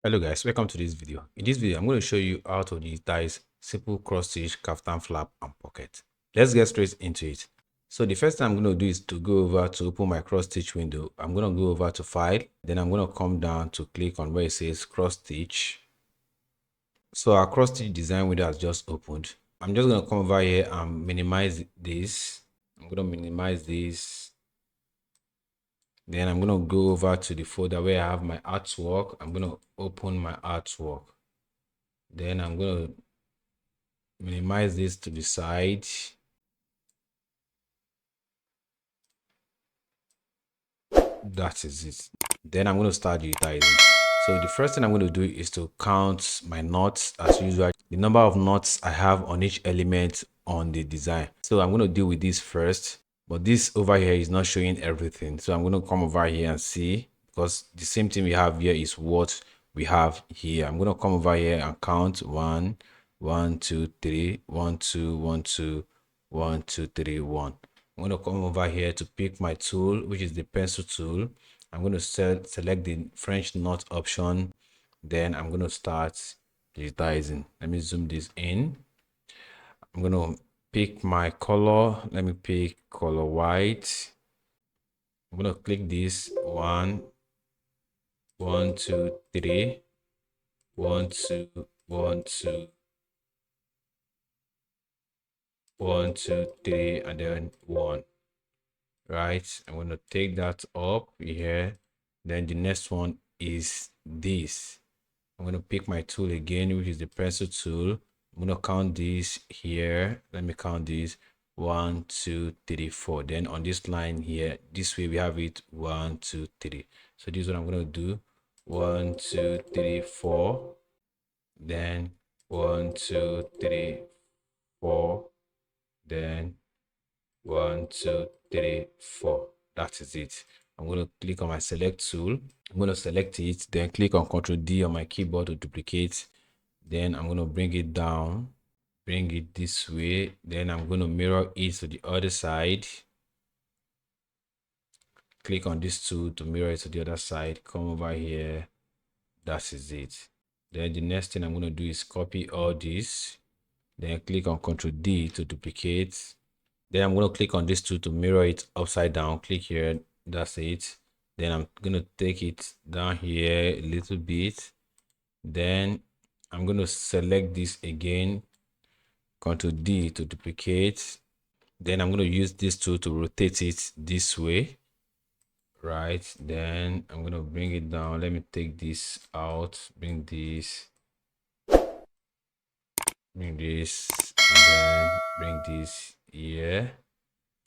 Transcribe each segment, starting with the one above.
Hello guys, welcome to this video. In this video, I'm going to show you how to digitize simple cross stitch, kaftan flap and pocket. Let's get straight into it. So the first thing I'm going to do is to go over to open my cross stitch window. I'm going to go over to file, then I'm going to come down to click on where it says cross stitch. So our cross stitch design window has just opened. I'm just going to come over here and minimize this. I'm going to minimize this. Then I'm going to go over to the folder where I have my artwork. I'm going to open my artwork. Then I'm going to minimize this to the side. That is it. Then I'm going to start digitizing. So the first thing I'm going to do is to count my knots as usual, the number of knots I have on each element on the design. So I'm going to deal with this first, but this over here is not showing everything. So I'm going to come over here and see, because the same thing we have here is what we have here. I'm going to come over here and count 1, 1, 2, 3, 1, 2, 1, 2, 1, 2, 3, 1. I'm going to come over here to pick my tool, which is the pencil tool. I'm going to select the French knot option. Then I'm going to start digitizing. Let me zoom this in. I'm going to pick my color. Let me pick color white. I'm going to click this 1, 1, 2, 3, 1, 2, 1, 2, 1, 2, 3, and then 1. Right, I'm going to take that up here. Then the next one is this. I'm going to pick my tool again, which is the pencil tool. I'm going to count this here. Let me count this 1, 2, 3, 4. Then on this line here, this way we have it 1, 2, 3. So this is what I'm going to do 1, 2, 3, 4. Then 1, 2, 3, 4. Then 1, 2, 3, 4. That is it. I'm going to click on my select tool. I'm going to select it, then click on Ctrl D on my keyboard to duplicate. Then I'm going to bring it down, bring it this way. Then I'm going to mirror it to the other side. Click on this tool to mirror it to the other side. Come over here. That is it. Then the next thing I'm going to do is copy all this. Then click on Ctrl D to duplicate. Then I'm going to click on this tool to mirror it upside down. Click here. That's it. Then I'm going to take it down here a little bit. Then I'm going to select this again. Ctrl D to duplicate. Then I'm going to use this tool to rotate it this way. Right. Then I'm going to bring it down. Let me take this out. Bring this. Bring this. And then bring this here.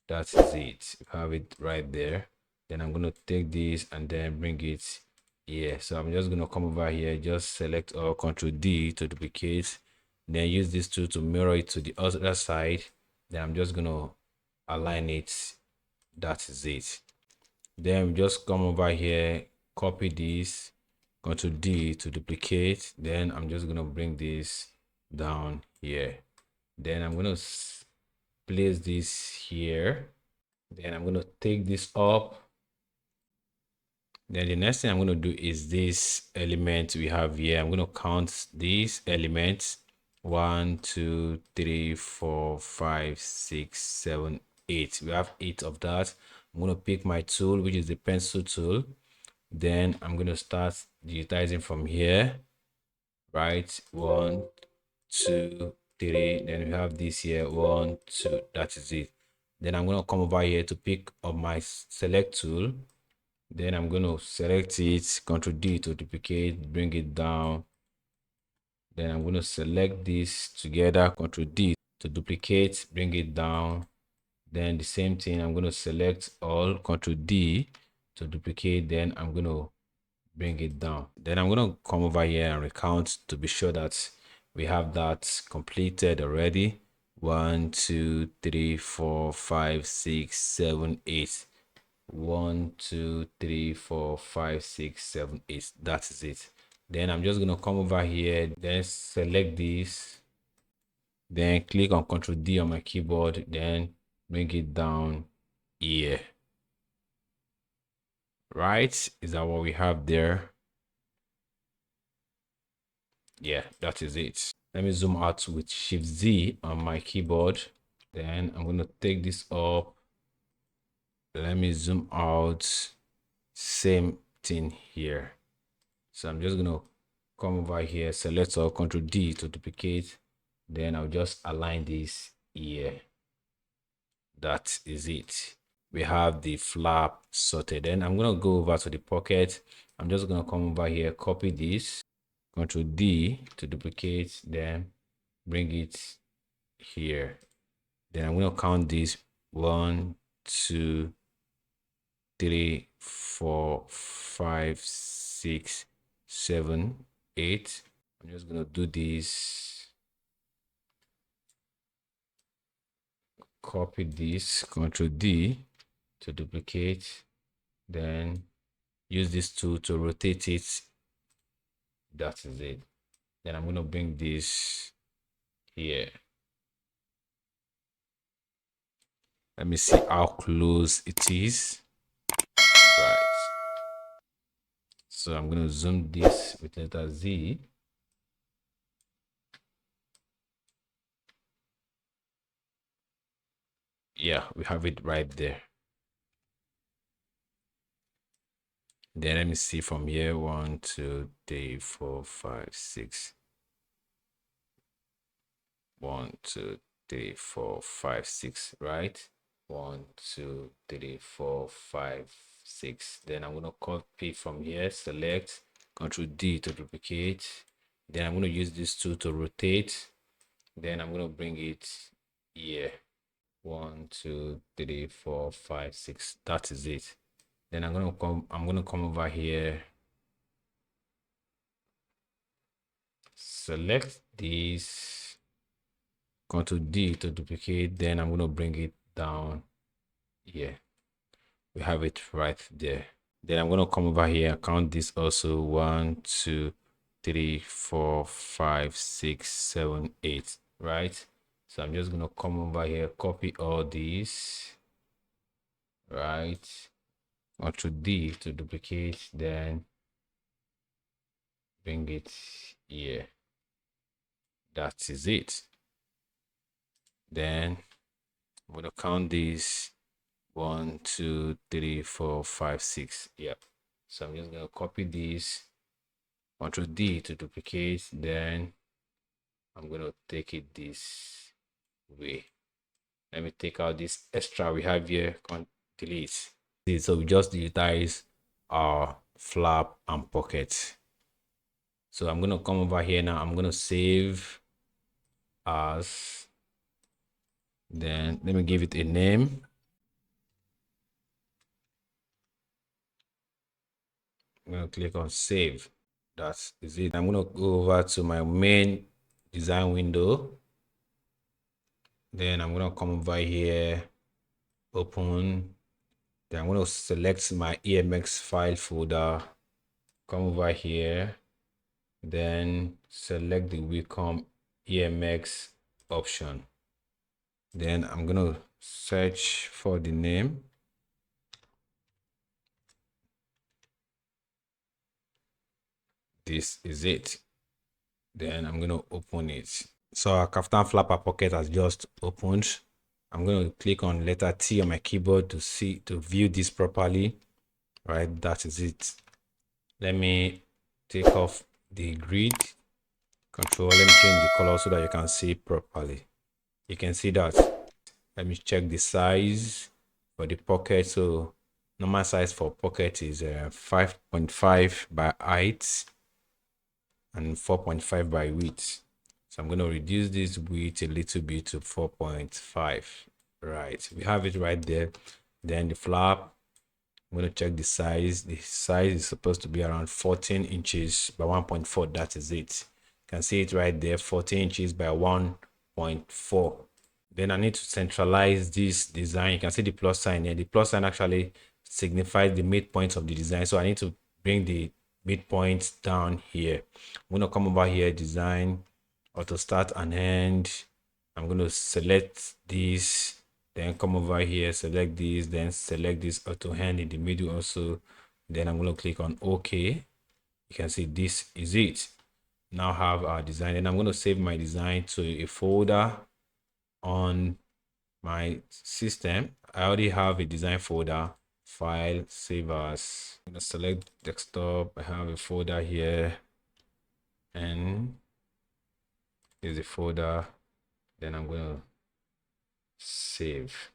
That is it. You have it right there. Then I'm going to take this and then bring it here. So I'm just going to come over here, just select or Ctrl D to duplicate, then use this tool to mirror it to the other side. Then I'm just going to align it. That is it. Then just come over here, copy this, Ctrl D to duplicate. Then I'm just going to bring this down here. Then I'm going to place this here. Then I'm going to take this up. Then the next thing I'm going to do is this element we have here. I'm going to count these elements 1, 2, 3, 4, 5, 6, 7, 8. We have 8 of that. I'm going to pick my tool, which is the pencil tool. Then I'm going to start digitizing from here. Right, 1, 2, 3. Then we have this here 1, 2. That is it. Then I'm going to come over here to pick up my select tool. Then I'm going to select it, Ctrl D to duplicate, bring it down. Then I'm going to select this together, Ctrl D to duplicate, bring it down. Then the same thing, I'm going to select all, Ctrl D to duplicate, then I'm going to bring it down. Then I'm going to come over here and recount to be sure that we have that completed already. 1, 2, 3, 4, 5, 6, 7, 8. 1, 2, 3, 4, 5, 6, 7, 8. That is it. Then I'm just going to come over here, then select this, then click on Ctrl D on my keyboard, then bring it down here. Right? Is that what we have there? Yeah, that is it. Let me zoom out with Shift Z on my keyboard. Then I'm going to take this up. Let me zoom out. Same thing here. So I'm just going to come over here, select all, Control D to duplicate. Then I'll just align this here. That is it. We have the flap sorted. Then I'm going to go over to the pocket. I'm just going to come over here, copy this, Control D to duplicate, then bring it here. Then I'm going to count this 1, 2, 3, 4, 5, 6, 7, 8. I'm just going to do this, copy this, Control D to duplicate, then use this tool to rotate it. That is it. Then I'm going to bring this here. Let me see how close it is. Right. So I'm going to zoom this with letter Z. Yeah, we have it right there. Then let me see from here. 1, 2, 3, 4, 5, 6. 1, 2, 3, 4, 5, 6, right? 1, 2, 3, 4, 5, 6. Then I'm going to copy from here, select, Control D to duplicate. Then I'm going to use this tool to rotate. Then I'm going to bring it here. 1, 2, 3, 4, 5, 6. That is it. Then I'm going to come over here, select this, Control D to duplicate. Then I'm going to bring it down here. We have it right there. Then I'm going to come over here, count this also. 1, 2, 3, 4, 5, 6, 7, 8, right? So I'm just going to come over here, copy all these, right? Control D to duplicate, then bring it here. That is it. Then I'm going to count this. 1, 2, 3, 4, 5, 6. Yep. So I'm just going to copy this, Control D to duplicate, then I'm going to take it this way. Let me take out this extra we have here, delete. So we just digitize our flap and pocket. So I'm going to come over here now. I'm going to save as, then let me give it a name. I'm going to click on save. That is it. I'm going to go over to my main design window. Then I'm going to come over here, open. Then I'm going to select my EMX file folder, come over here, then select the Wilcom EMX option. Then I'm going to search for the name. This is it. Then I'm going to open it. So our kaftan flapper pocket has just opened. I'm going to click on letter T on my keyboard to view this properly. Right, that is it. Let me take off the grid. Control, let me change the color so that you can see properly. You can see that. Let me check the size for the pocket. So normal size for pocket is 5.5 by height and 4.5 by width. So I'm going to reduce this width a little bit to 4.5. Right, we have it right there. Then the flap, I'm going to check the size. The size is supposed to be around 14 inches by 1.4. That is it. You can see it right there, 14 inches by 1.4. Then I need to centralize this design. You can see the plus sign here. The plus sign actually signifies the midpoint of the design. So I need to bring the midpoint down here. I'm going to come over here, design, auto start and end. I'm going to select this, then come over here, select this, then select this auto hand in the middle also. Then I'm going to click on OK. You can see this is it. now have our design, and I'm going to save my design to a folder on my system. I already have a design folder, file, save as. I'm going to select desktop. I have a folder here, and here's a folder. Then I'm going to save.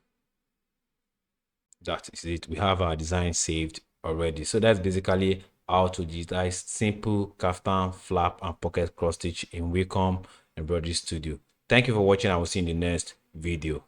That is it. We have our design saved already. So that's basically how to digitize simple kaftan, flap, and pocket cross stitch in Wilcom Embroidery Studio. Thank you for watching. I will see you in the next video.